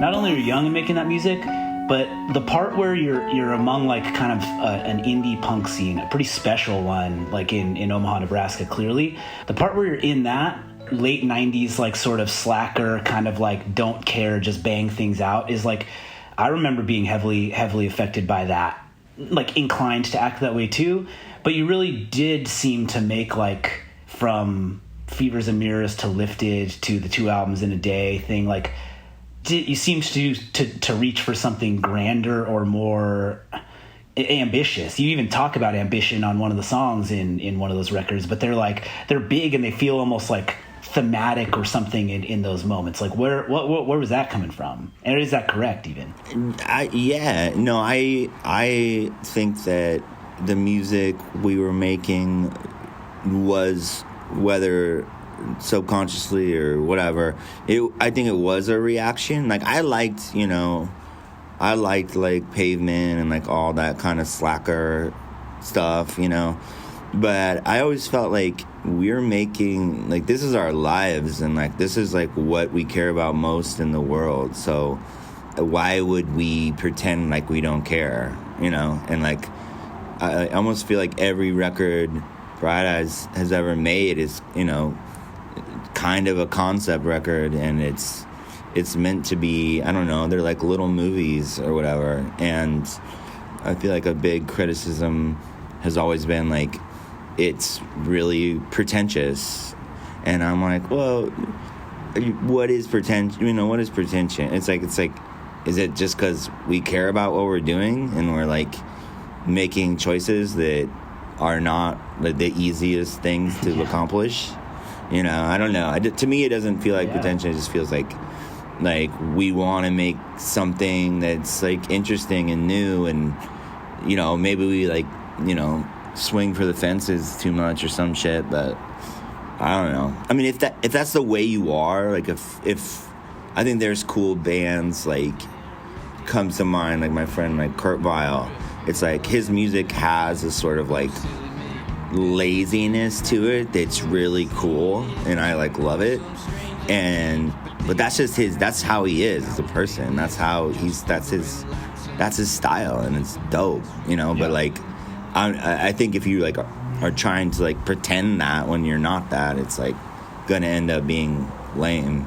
not only are you young and making that music, but the part where you're among like kind of an indie punk scene, a pretty special one, like in Omaha, Nebraska, clearly. The part where you're in that late 90s, like sort of slacker, kind of like don't care, just bang things out is like, I remember being heavily affected by that, like inclined to act that way too. But you really did seem to make like from Fevers and Mirrors to Lifted to the 2 albums in a day thing, like you seem to reach for something grander or more ambitious. You even talk about ambition on one of the songs in one of those records, but they're big and they feel almost like thematic or something in those moments. Like where was that coming from? And is that correct even? I think that the music we were making was, whether subconsciously or whatever, I think it was a reaction. Like I liked like Pavement and like all that kind of slacker stuff, but I always felt like we're making, like, this is our lives and like this is like what we care about most in the world, so why would we pretend like we don't care, and like I almost feel like every record Bright Eyes has ever made is kind of a concept record, and it's meant to be, I don't know, they're like little movies or whatever. And I feel like a big criticism has always been like it's really pretentious, and I'm like, well, what is pretension? What is pretension? It's like is it just because we care about what we're doing and we're like making choices that are not like the easiest things to accomplish? I don't know. To me, it doesn't feel like pretension. It just feels like we want to make something that's like interesting and new, and maybe we like swing for the fences too much or some shit. But I don't know. I mean, if that's the way you are, like if I think there's cool bands like comes to mind, like my friend like Kurt Vile. It's like his music has a sort of like laziness to it that's really cool, and I like love it. But that's just that's how he is as a person. That's his style, and it's dope, But like, I think if you like are trying to like pretend that when you're not that, it's like gonna end up being lame.